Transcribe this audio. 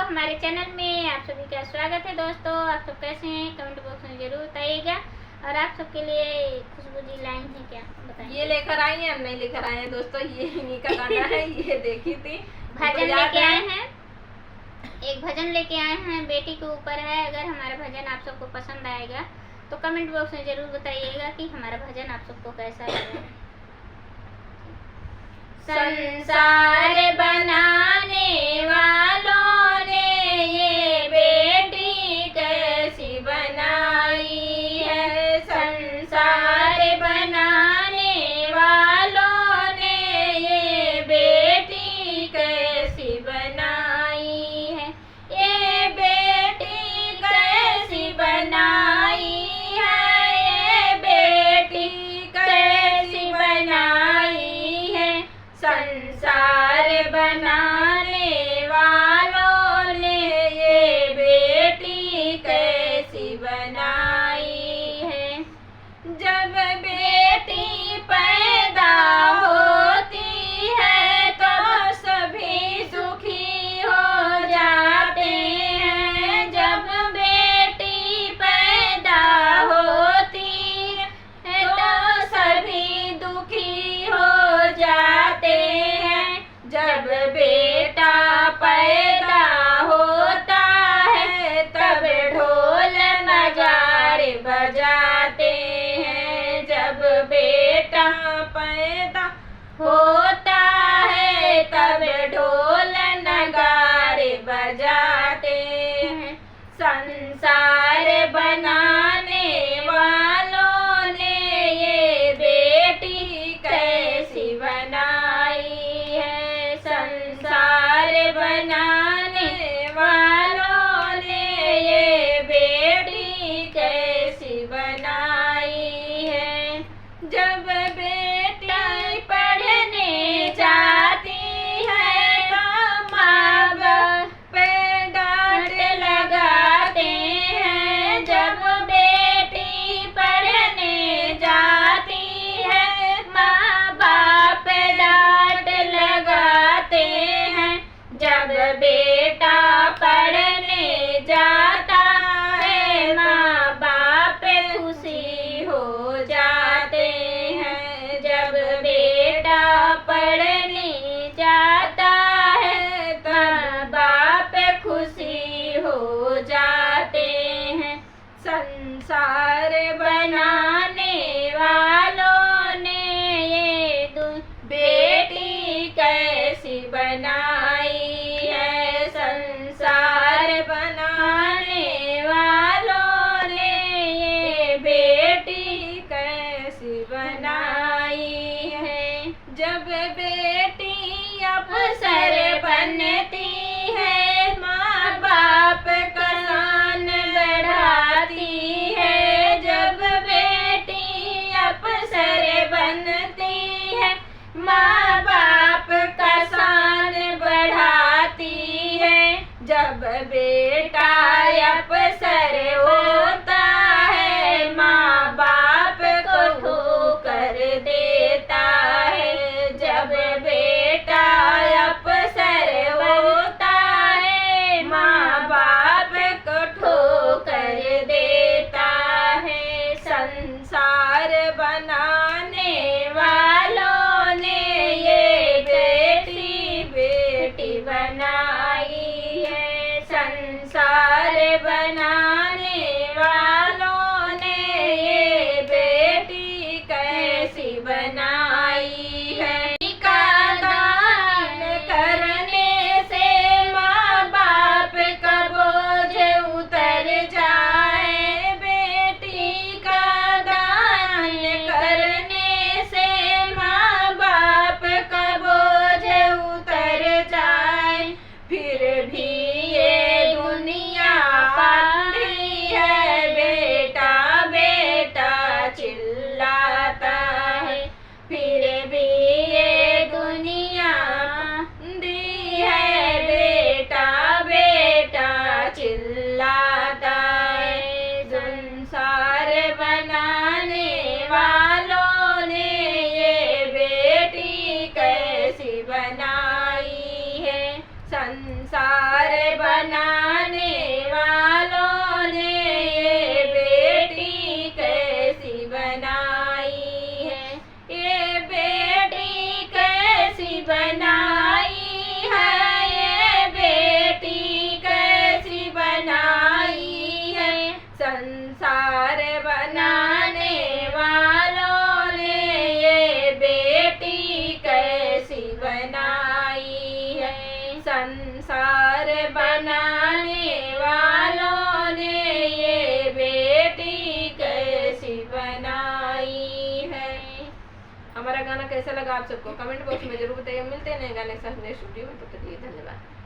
हमारे चैनल में आप सभी का स्वागत है। दोस्तों, आप सब कैसे हैं? कमेंट बॉक्स में जरूर बताइएगा। और आप सबके लिए खुशबू जी लाइन है क्या बताएं? ये लेकर आई हैं, हम नहीं लेकर आए हैं दोस्तों, ये इन्हीं का गाना है। ये देखी थी, भजन लेके आए हैं। एक भजन लेके आए हैं, बेटी के ऊपर है। अगर हमारा भजन आप सबको पसंद आएगा तो कमेंट बॉक्स में जरूर बताइएगा कि हमारा भजन आप सबको कैसा लगा। संसार बनाने वालों ने ये बेटी कैसी बनाई है। संसार बनाने वालों ने ये बेटी कैसी बनाई है। ये बेटी कैसी बनाई है। ये बेटी कैसी बनाई है। संसार बनाने वालों ने ये बेटी कैसी बनाई है। जब बेटी पैदा होती है तो सभी सुखी हो जाते हैं। जब बेटी पैदा होती है तो सभी दुखी हो जाते हैं। जब बेटा पैदा होता है तब ढोल नगाड़े बजाते हैं। जब बेटा पैदा होता है तब ढोल नगाड़े बजाते हैं। संसार बनाने वालों ने ये बेटी कैसी बनाई है। संसार बनाने वालों ने ये बेटी कैसी बनाई है। जब बेटी पढ़ने जाती है तो माँ बाप डांट लगाते हैं। जब बेटी पढ़ने जाती है माँ बाप डांट लगाते हैं। जब बेटा पढ़ने जाता है माँ बाप खुशी हो जाते हैं। जब बेटा पढ़ने जाता है माँ बाप खुशी हो जाते हैं। संसार बनाने वालों ने ये बेटी कैसी बनाई है। संसार बनाने वालों ने ये बेटी कैसी बनाई है। जब बेटी अफसर बनती है माँ बाप का सान बढ़ाती है। जब बेटी अफसर बनती है माँ बाप का शान बढ़ाती है। जब बेटा अफसर होता है माँ बाप को ठोकर देता है। जब बेटा अफसर होता है माँ बाप को ठोकर देता है। संसार बनाने वालों ने ये बेटी बनाई है। संसार बनाने वालों ने ये बेटी कैसी बनाई है। का दान करने से माँ बाप का बोझ उतर जाए। बेटी का दान करने से माँ बाप का बोझ उतर जाए। फिर भी ये दुनिया पाती है। बेटा बेटा चिल्लाता है। फिर भी ये दुनिया दी है। बेटा बेटा चिल्लाता है। संसार बनाने वालों ने ये बेटी कैसी बनाई है। संसार हमारा गाना कैसा लगा आप सबको कमेंट बॉक्स में जरूर बताइए। मिलते हैं नए गाने के साथ नेक्स्ट वीडियो में, तो चलिए धन्यवाद।